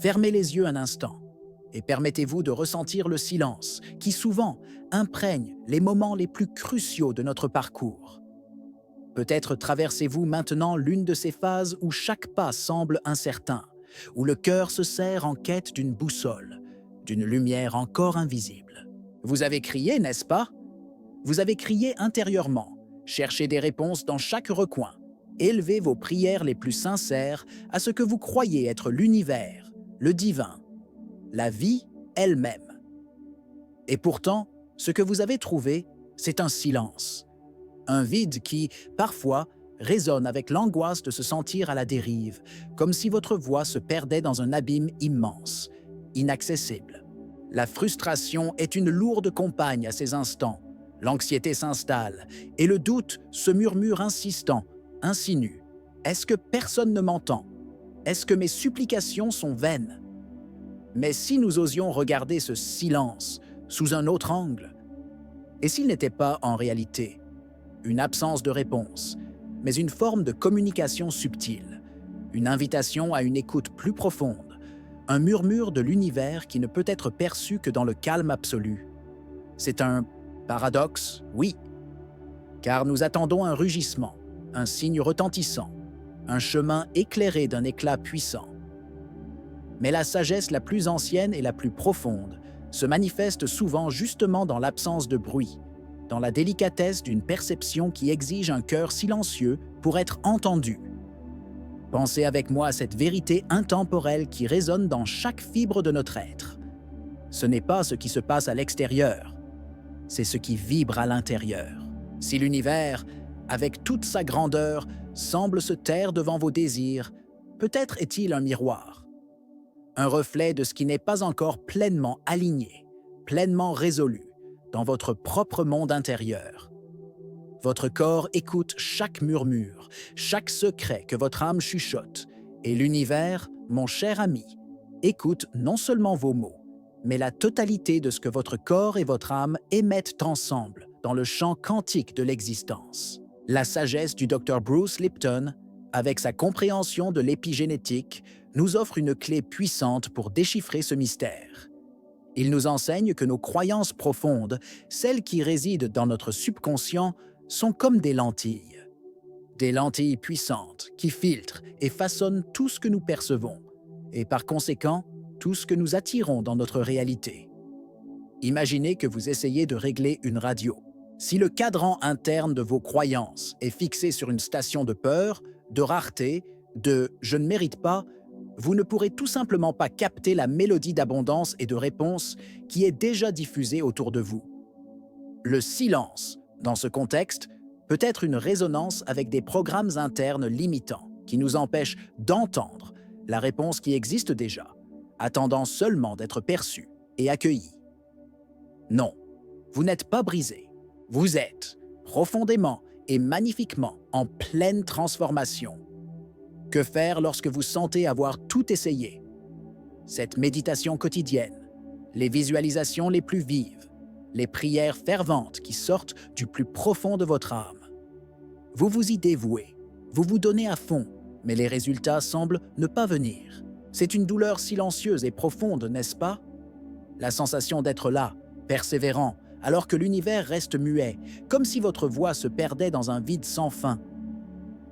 Fermez les yeux un instant et permettez-vous de ressentir le silence qui souvent imprègne les moments les plus cruciaux de notre parcours. Peut-être traversez-vous maintenant l'une de ces phases où chaque pas semble incertain, où le cœur se serre en quête d'une boussole, d'une lumière encore invisible. Vous avez crié, n'est-ce pas? Vous avez crié intérieurement, cherchez des réponses dans chaque recoin, élevez vos prières les plus sincères à ce que vous croyez être l'univers, le divin, la vie elle-même. Et pourtant, ce que vous avez trouvé, c'est un silence. Un vide qui, parfois, résonne avec l'angoisse de se sentir à la dérive, comme si votre voix se perdait dans un abîme immense, inaccessible. La frustration est une lourde compagne à ces instants. L'anxiété s'installe et le doute se murmure insistant, insinue. Est-ce que personne ne m'entend? Est-ce que mes supplications sont vaines? Mais si nous osions regarder ce silence sous un autre angle, et s'il n'était pas en réalité une absence de réponse, mais une forme de communication subtile, une invitation à une écoute plus profonde, un murmure de l'univers qui ne peut être perçu que dans le calme absolu. C'est un paradoxe, oui, car nous attendons un rugissement, un signe retentissant, un chemin éclairé d'un éclat puissant. Mais la sagesse la plus ancienne et la plus profonde se manifeste souvent justement dans l'absence de bruit, dans la délicatesse d'une perception qui exige un cœur silencieux pour être entendu. Pensez avec moi à cette vérité intemporelle qui résonne dans chaque fibre de notre être. Ce n'est pas ce qui se passe à l'extérieur, c'est ce qui vibre à l'intérieur. Si l'univers, avec toute sa grandeur, semble se taire devant vos désirs, peut-être est-il un miroir, un reflet de ce qui n'est pas encore pleinement aligné, pleinement résolu dans votre propre monde intérieur. Votre corps écoute chaque murmure, chaque secret que votre âme chuchote, et l'univers, mon cher ami, écoute non seulement vos mots, mais la totalité de ce que votre corps et votre âme émettent ensemble dans le champ quantique de l'existence. La sagesse du Dr. Bruce Lipton, avec sa compréhension de l'épigénétique, nous offre une clé puissante pour déchiffrer ce mystère. Il nous enseigne que nos croyances profondes, celles qui résident dans notre subconscient, sont comme des lentilles puissantes qui filtrent et façonnent tout ce que nous percevons, et par conséquent, tout ce que nous attirons dans notre réalité. Imaginez que vous essayez de régler une radio. Si le cadran interne de vos croyances est fixé sur une station de peur, de rareté, de « je ne mérite pas », vous ne pourrez tout simplement pas capter la mélodie d'abondance et de réponse qui est déjà diffusée autour de vous. Le silence, dans ce contexte, peut être une résonance avec des programmes internes limitants qui nous empêchent d'entendre la réponse qui existe déjà, attendant seulement d'être perçue et accueillie. Non, vous n'êtes pas brisé. Vous êtes profondément et magnifiquement en pleine transformation. Que faire lorsque vous sentez avoir tout essayé? Cette méditation quotidienne, les visualisations les plus vives, les prières ferventes qui sortent du plus profond de votre âme. Vous vous y dévouez, vous vous donnez à fond, mais les résultats semblent ne pas venir. C'est une douleur silencieuse et profonde, n'est-ce pas? La sensation d'être là, persévérant, alors que l'univers reste muet, comme si votre voix se perdait dans un vide sans fin.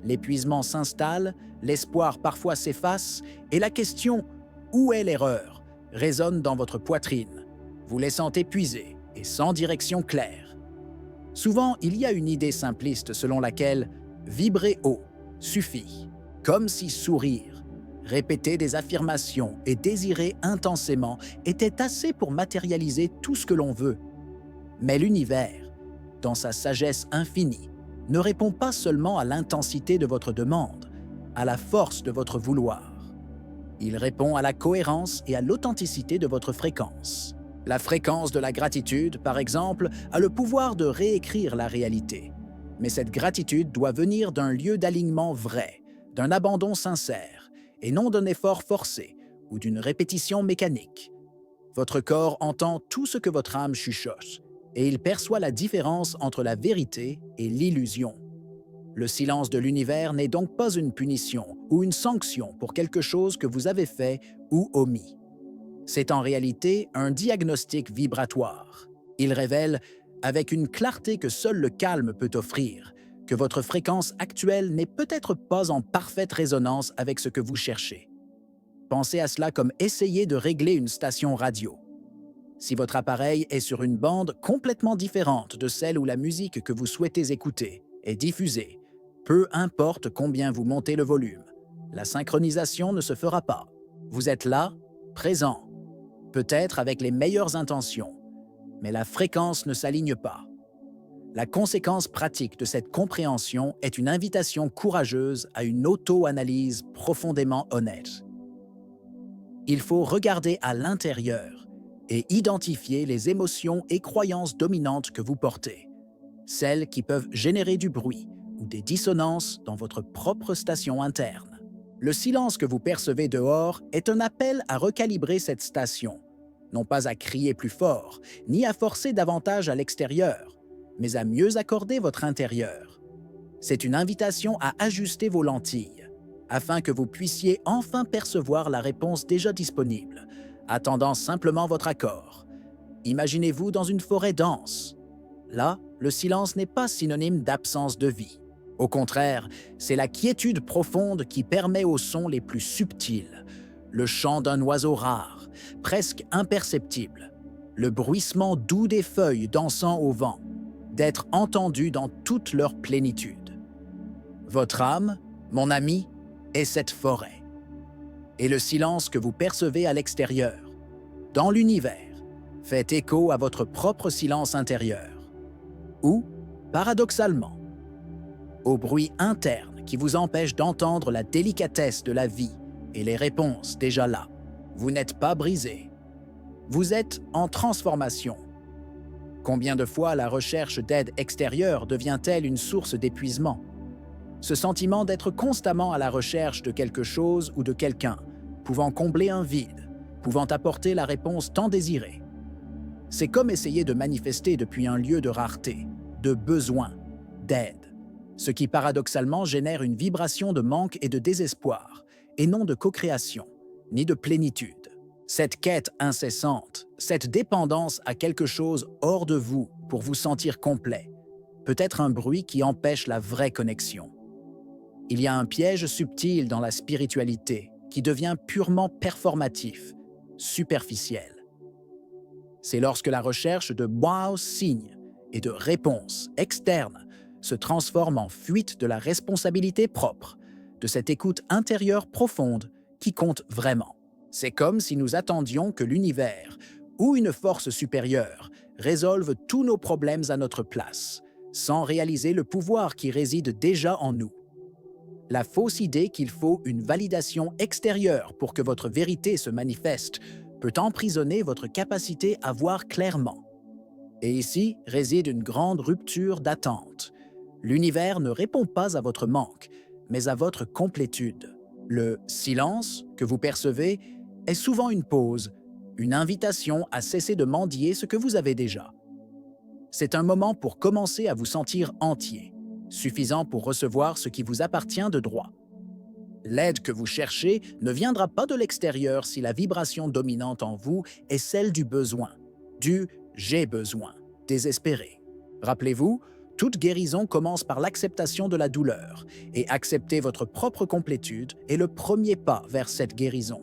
L'épuisement s'installe, l'espoir parfois s'efface, et la question « Où est l'erreur ?» résonne dans votre poitrine, vous laissant épuisé et sans direction claire. Souvent, il y a une idée simpliste selon laquelle vibrer haut suffit, comme si sourire, répéter des affirmations et désirer intensément était assez pour matérialiser tout ce que l'on veut. Mais l'univers, dans sa sagesse infinie, ne répond pas seulement à l'intensité de votre demande, à la force de votre vouloir. Il répond à la cohérence et à l'authenticité de votre fréquence. La fréquence de la gratitude, par exemple, a le pouvoir de réécrire la réalité. Mais cette gratitude doit venir d'un lieu d'alignement vrai, d'un abandon sincère, et non d'un effort forcé ou d'une répétition mécanique. Votre corps entend tout ce que votre âme chuchote, et il perçoit la différence entre la vérité et l'illusion. Le silence de l'univers n'est donc pas une punition ou une sanction pour quelque chose que vous avez fait ou omis. C'est en réalité un diagnostic vibratoire. Il révèle, avec une clarté que seul le calme peut offrir, que votre fréquence actuelle n'est peut-être pas en parfaite résonance avec ce que vous cherchez. Pensez à cela comme essayer de régler une station radio. Si votre appareil est sur une bande complètement différente de celle où la musique que vous souhaitez écouter est diffusée, peu importe combien vous montez le volume, la synchronisation ne se fera pas. Vous êtes là, présent, peut-être avec les meilleures intentions, mais la fréquence ne s'aligne pas. La conséquence pratique de cette compréhension est une invitation courageuse à une auto-analyse profondément honnête. Il faut regarder à l'intérieur et identifier les émotions et croyances dominantes que vous portez, celles qui peuvent générer du bruit ou des dissonances dans votre propre station interne. Le silence que vous percevez dehors est un appel à recalibrer cette station, non pas à crier plus fort, ni à forcer davantage à l'extérieur, mais à mieux accorder votre intérieur. C'est une invitation à ajuster vos lentilles, afin que vous puissiez enfin percevoir la réponse déjà disponible, attendant simplement votre accord. Imaginez-vous dans une forêt dense. Là, le silence n'est pas synonyme d'absence de vie. Au contraire, c'est la quiétude profonde qui permet aux sons les plus subtils, le chant d'un oiseau rare, presque imperceptible, le bruissement doux des feuilles dansant au vent, d'être entendu dans toute leur plénitude. Votre âme, mon ami, est cette forêt. Et le silence que vous percevez à l'extérieur, dans l'univers, fait écho à votre propre silence intérieur. Ou, paradoxalement, au bruit interne qui vous empêche d'entendre la délicatesse de la vie et les réponses déjà là. Vous n'êtes pas brisé. Vous êtes en transformation. Combien de fois la recherche d'aide extérieure devient-elle une source d'épuisement? Ce sentiment d'être constamment à la recherche de quelque chose ou de quelqu'un, pouvant combler un vide, pouvant apporter la réponse tant désirée. C'est comme essayer de manifester depuis un lieu de rareté, de besoin, d'aide, ce qui paradoxalement génère une vibration de manque et de désespoir, et non de co-création, ni de plénitude. Cette quête incessante, cette dépendance à quelque chose hors de vous pour vous sentir complet, peut être un bruit qui empêche la vraie connexion. Il y a un piège subtil dans la spiritualité qui devient purement performatif, superficiel. C'est lorsque la recherche de wow signes et de réponses externes se transforme en fuite de la responsabilité propre, de cette écoute intérieure profonde qui compte vraiment. C'est comme si nous attendions que l'univers ou une force supérieure résolve tous nos problèmes à notre place, sans réaliser le pouvoir qui réside déjà en nous. La fausse idée qu'il faut une validation extérieure pour que votre vérité se manifeste peut emprisonner votre capacité à voir clairement. Et ici réside une grande rupture d'attente. L'univers ne répond pas à votre manque, mais à votre complétude. Le silence que vous percevez est souvent une pause, une invitation à cesser de mendier ce que vous avez déjà. C'est un moment pour commencer à vous sentir entier, suffisant pour recevoir ce qui vous appartient de droit. L'aide que vous cherchez ne viendra pas de l'extérieur si la vibration dominante en vous est celle du besoin, du « j'ai besoin » désespéré. Rappelez-vous, toute guérison commence par l'acceptation de la douleur, et accepter votre propre complétude est le premier pas vers cette guérison.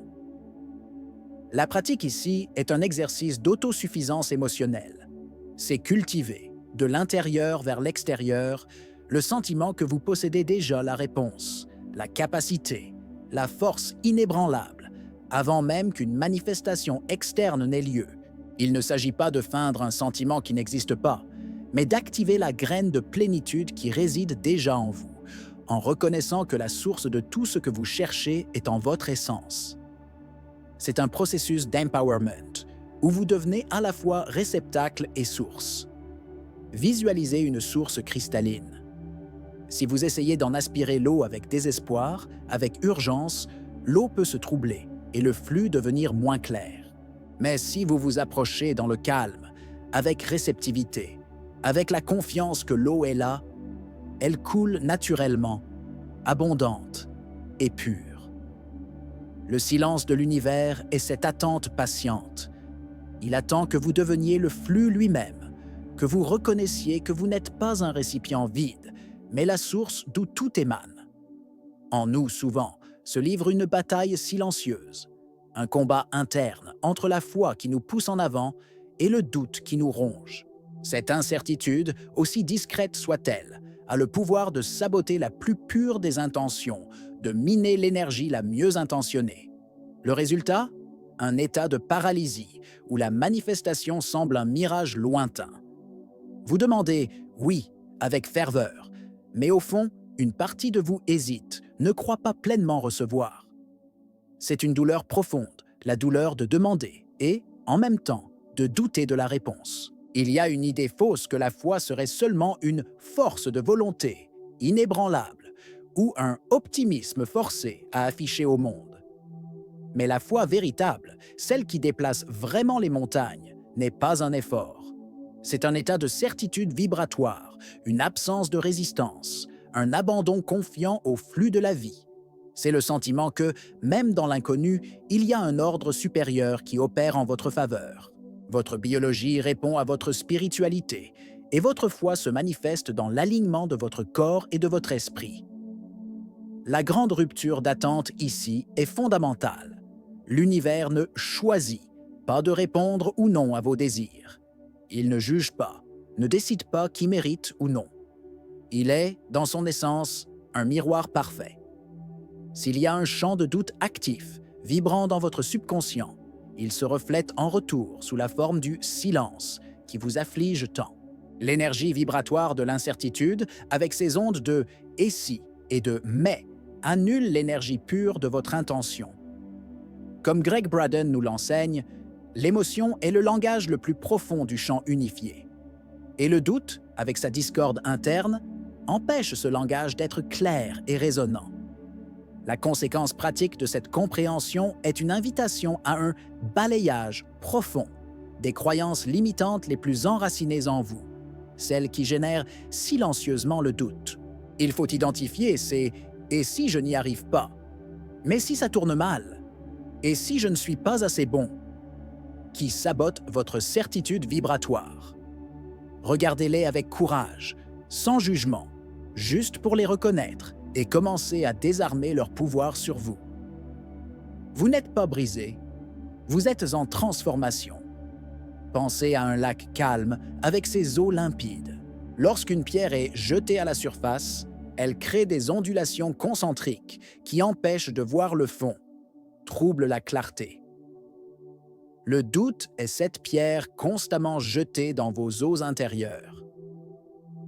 La pratique ici est un exercice d'autosuffisance émotionnelle. C'est cultiver, de l'intérieur vers l'extérieur, le sentiment que vous possédez déjà la réponse, la capacité, la force inébranlable, avant même qu'une manifestation externe n'ait lieu. Il ne s'agit pas de feindre un sentiment qui n'existe pas, mais d'activer la graine de plénitude qui réside déjà en vous, en reconnaissant que la source de tout ce que vous cherchez est en votre essence. C'est un processus d'empowerment, où vous devenez à la fois réceptacle et source. Visualisez une source cristalline. Si vous essayez d'en aspirer l'eau avec désespoir, avec urgence, l'eau peut se troubler et le flux devenir moins clair. Mais si vous vous approchez dans le calme, avec réceptivité, avec la confiance que l'eau est là, Elle coule naturellement, abondante et pure. Le silence de l'univers est cette attente patiente. Il attend que vous deveniez le flux lui-même, que vous reconnaissiez que vous n'êtes pas un récipient vide, mais la source d'où tout émane. En nous, souvent, se livre une bataille silencieuse, un combat interne entre la foi qui nous pousse en avant et le doute qui nous ronge. Cette incertitude, aussi discrète soit-elle, a le pouvoir de saboter la plus pure des intentions, de miner l'énergie la mieux intentionnée. Le résultat? Un état de paralysie, où la manifestation semble un mirage lointain. Vous demandez « oui » avec ferveur, mais au fond, une partie de vous hésite, ne croit pas pleinement recevoir. C'est une douleur profonde, la douleur de demander et, en même temps, de douter de la réponse. Il y a une idée fausse que la foi serait seulement une force de volonté, inébranlable, ou un optimisme forcé à afficher au monde. Mais la foi véritable, celle qui déplace vraiment les montagnes, n'est pas un effort. C'est un état de certitude vibratoire, une absence de résistance, un abandon confiant au flux de la vie. C'est le sentiment que, même dans l'inconnu, il y a un ordre supérieur qui opère en votre faveur. Votre biologie répond à votre spiritualité, et votre foi se manifeste dans l'alignement de votre corps et de votre esprit. La grande rupture d'attente ici est fondamentale. L'univers ne choisit pas de répondre ou non à vos désirs. Il ne juge pas, ne décide pas qui mérite ou non. Il est, dans son essence, un miroir parfait. S'il y a un champ de doute actif, vibrant dans votre subconscient, il se reflète en retour sous la forme du silence qui vous afflige tant. L'énergie vibratoire de l'incertitude, avec ses ondes de « et si » et de « mais », annule l'énergie pure de votre intention. Comme Greg Braden nous l'enseigne, l'émotion est le langage le plus profond du champ unifié. Et le doute, avec sa discorde interne, empêche ce langage d'être clair et résonnant. La conséquence pratique de cette compréhension est une invitation à un balayage profond des croyances limitantes les plus enracinées en vous, celles qui génèrent silencieusement le doute. Il faut identifier ces « et si je n'y arrive pas » ? Mais si ça tourne mal ? Et si je ne suis pas assez bon ? Qui sabotent votre certitude vibratoire. Regardez-les avec courage, sans jugement, juste pour les reconnaître et commencer à désarmer leur pouvoir sur vous. Vous n'êtes pas brisé, vous êtes en transformation. Pensez à un lac calme avec ses eaux limpides. Lorsqu'une pierre est jetée à la surface, elle crée des ondulations concentriques qui empêchent de voir le fond, troublent la clarté. Le doute est cette pierre constamment jetée dans vos eaux intérieures.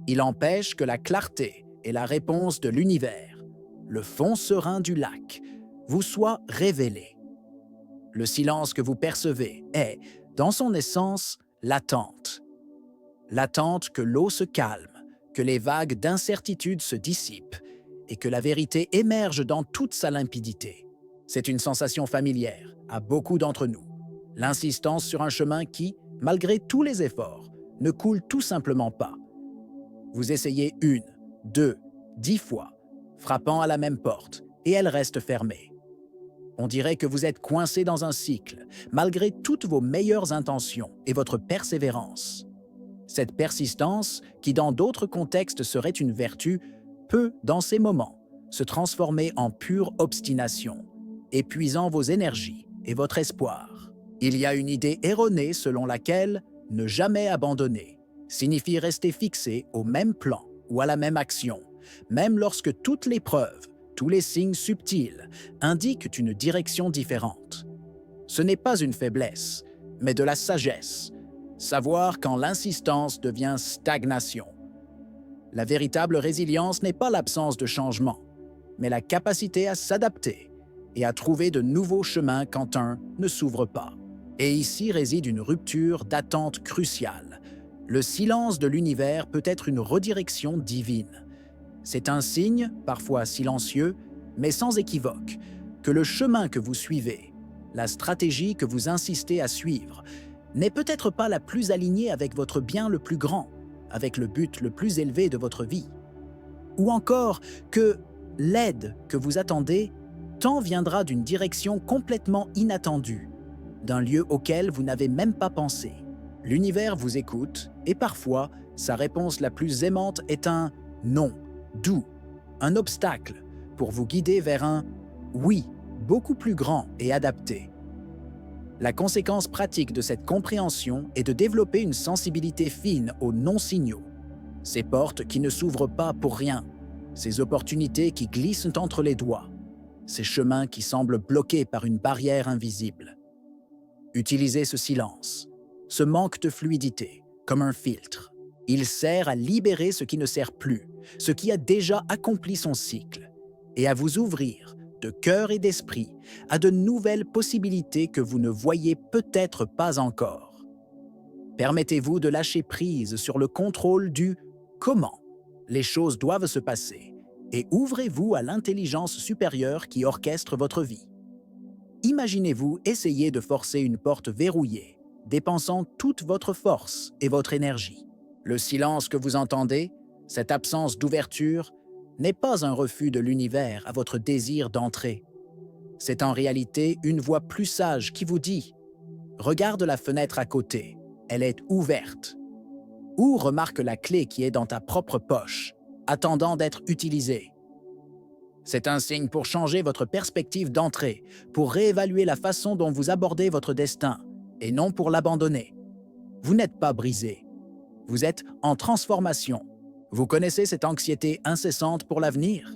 Il empêche que la clarté et la réponse de l'univers, le fond serein du lac, vous soient révélés. Le silence que vous percevez est, dans son essence, l'attente. L'attente que l'eau se calme, que les vagues d'incertitude se dissipent et que la vérité émerge dans toute sa limpidité. C'est une sensation familière à beaucoup d'entre nous. L'insistance sur un chemin qui, malgré tous les efforts, ne coule tout simplement pas. Vous essayez 1, 2, 10 fois, frappant à la même porte, et elle reste fermée. On dirait que vous êtes coincé dans un cycle, malgré toutes vos meilleures intentions et votre persévérance. Cette persistance, qui dans d'autres contextes serait une vertu, peut, dans ces moments, se transformer en pure obstination, épuisant vos énergies et votre espoir. Il y a une idée erronée selon laquelle ne jamais abandonner signifie rester fixé au même plan ou à la même action, même lorsque toutes les preuves, tous les signes subtils indiquent une direction différente. Ce n'est pas une faiblesse, mais de la sagesse, savoir quand l'insistance devient stagnation. La véritable résilience n'est pas l'absence de changement, mais la capacité à s'adapter et à trouver de nouveaux chemins quand un ne s'ouvre pas. Et ici réside une rupture d'attente cruciale. Le silence de l'univers peut être une redirection divine. C'est un signe, parfois silencieux, mais sans équivoque, que le chemin que vous suivez, la stratégie que vous insistez à suivre, n'est peut-être pas la plus alignée avec votre bien le plus grand, avec le but le plus élevé de votre vie. ou encore que l'aide que vous attendez tant viendra d'une direction complètement inattendue, d'un lieu auquel vous n'avez même pas pensé. L'univers vous écoute et parfois, sa réponse la plus aimante est un « non » doux, un obstacle pour vous guider vers un « oui » beaucoup plus grand et adapté. La conséquence pratique de cette compréhension est de développer une sensibilité fine aux non-signaux, ces portes qui ne s'ouvrent pas pour rien, ces opportunités qui glissent entre les doigts, ces chemins qui semblent bloqués par une barrière invisible. Utilisez ce silence, ce manque de fluidité, comme un filtre. Il sert à libérer ce qui ne sert plus, ce qui a déjà accompli son cycle, et à vous ouvrir, de cœur et d'esprit, à de nouvelles possibilités que vous ne voyez peut-être pas encore. Permettez-vous de lâcher prise sur le contrôle du « comment » les choses doivent se passer et ouvrez-vous à l'intelligence supérieure qui orchestre votre vie. Imaginez-vous essayer de forcer une porte verrouillée, dépensant toute votre force et votre énergie. Le silence que vous entendez, cette absence d'ouverture, n'est pas un refus de l'univers à votre désir d'entrer. C'est en réalité une voix plus sage qui vous dit « Regarde la fenêtre à côté, elle est ouverte. » Ou remarque la clé qui est dans ta propre poche, attendant d'être utilisée. C'est un signe pour changer votre perspective d'entrée, pour réévaluer la façon dont vous abordez votre destin, et non pour l'abandonner. Vous n'êtes pas brisé. Vous êtes en transformation. Vous connaissez cette anxiété incessante pour l'avenir?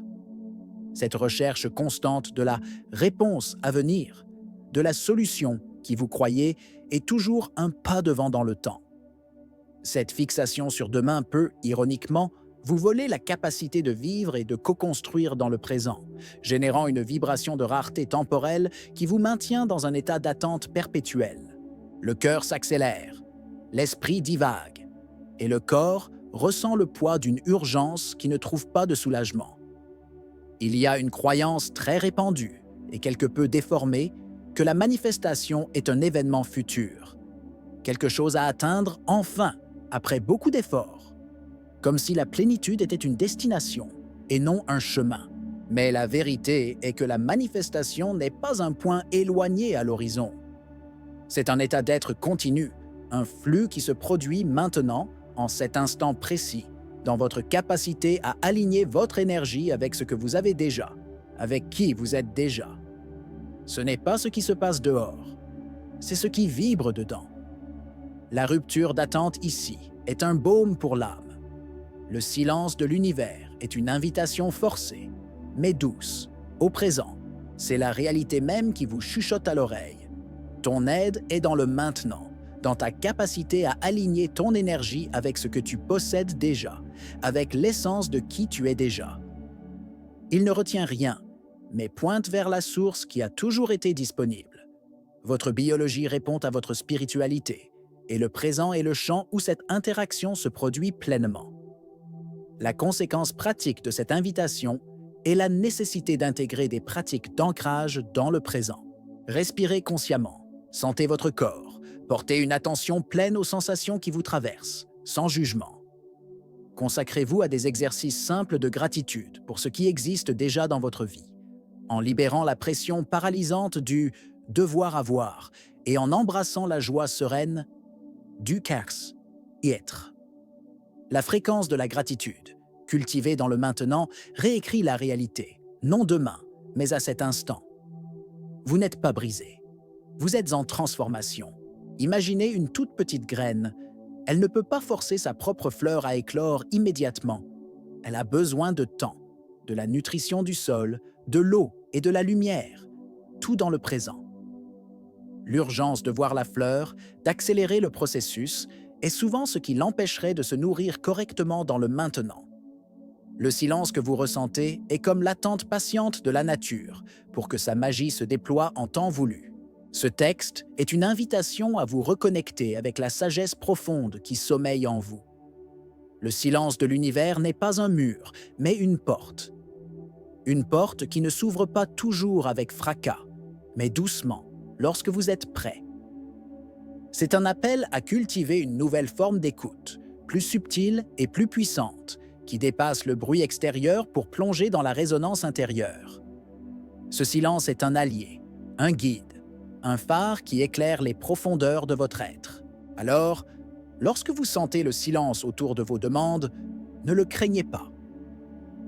Cette recherche constante de la réponse à venir, de la solution qui, vous croyez, est toujours un pas devant dans le temps. Cette fixation sur demain peut, ironiquement, vous voler la capacité de vivre et de co-construire dans le présent, générant une vibration de rareté temporelle qui vous maintient dans un état d'attente perpétuelle. Le cœur s'accélère, l'esprit divague, et le corps ressent le poids d'une urgence qui ne trouve pas de soulagement. Il y a une croyance très répandue et quelque peu déformée que la manifestation est un événement futur, quelque chose à atteindre enfin, après beaucoup d'efforts, comme si la plénitude était une destination et non un chemin. Mais la vérité est que la manifestation n'est pas un point éloigné à l'horizon. C'est un état d'être continu, un flux qui se produit maintenant, en cet instant précis, dans votre capacité à aligner votre énergie avec ce que vous avez déjà, avec qui vous êtes déjà. Ce n'est pas ce qui se passe dehors, c'est ce qui vibre dedans. La rupture d'attente ici est un baume pour l'âme. Le silence de l'univers est une invitation forcée, mais douce, au présent. C'est la réalité même qui vous chuchote à l'oreille. Ton aide est dans le maintenant, dans ta capacité à aligner ton énergie avec ce que tu possèdes déjà, avec l'essence de qui tu es déjà. Il ne retient rien, mais pointe vers la source qui a toujours été disponible. Votre biologie répond à votre spiritualité, et le présent est le champ où cette interaction se produit pleinement. La conséquence pratique de cette invitation est la nécessité d'intégrer des pratiques d'ancrage dans le présent. Respirez consciemment, sentez votre corps, portez une attention pleine aux sensations qui vous traversent, sans jugement. Consacrez-vous à des exercices simples de gratitude pour ce qui existe déjà dans votre vie, en libérant la pression paralysante du « devoir avoir » et en embrassant la joie sereine du « y être ». La fréquence de la gratitude, cultivée dans le maintenant, réécrit la réalité, non demain, mais à cet instant. Vous n'êtes pas brisé. Vous êtes en transformation. Imaginez une toute petite graine. Elle ne peut pas forcer sa propre fleur à éclore immédiatement. Elle a besoin de temps, de la nutrition du sol, de l'eau et de la lumière, tout dans le présent. L'urgence de voir la fleur, d'accélérer le processus, est souvent ce qui l'empêcherait de se nourrir correctement dans le maintenant. Le silence que vous ressentez est comme l'attente patiente de la nature pour que sa magie se déploie en temps voulu. Ce texte est une invitation à vous reconnecter avec la sagesse profonde qui sommeille en vous. Le silence de l'univers n'est pas un mur, mais une porte. Une porte qui ne s'ouvre pas toujours avec fracas, mais doucement, lorsque vous êtes prêt. C'est un appel à cultiver une nouvelle forme d'écoute, plus subtile et plus puissante, qui dépasse le bruit extérieur pour plonger dans la résonance intérieure. Ce silence est un allié, un guide, un phare qui éclaire les profondeurs de votre être. Alors, lorsque vous sentez le silence autour de vos demandes, ne le craignez pas.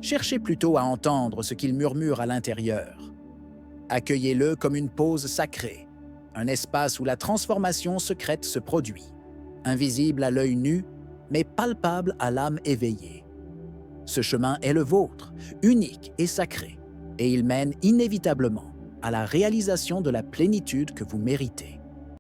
Cherchez plutôt à entendre ce qu'il murmure à l'intérieur. Accueillez-le comme une pause sacrée, un espace où la transformation secrète se produit, invisible à l'œil nu, mais palpable à l'âme éveillée. Ce chemin est le vôtre, unique et sacré, et il mène inévitablement à la réalisation de la plénitude que vous méritez.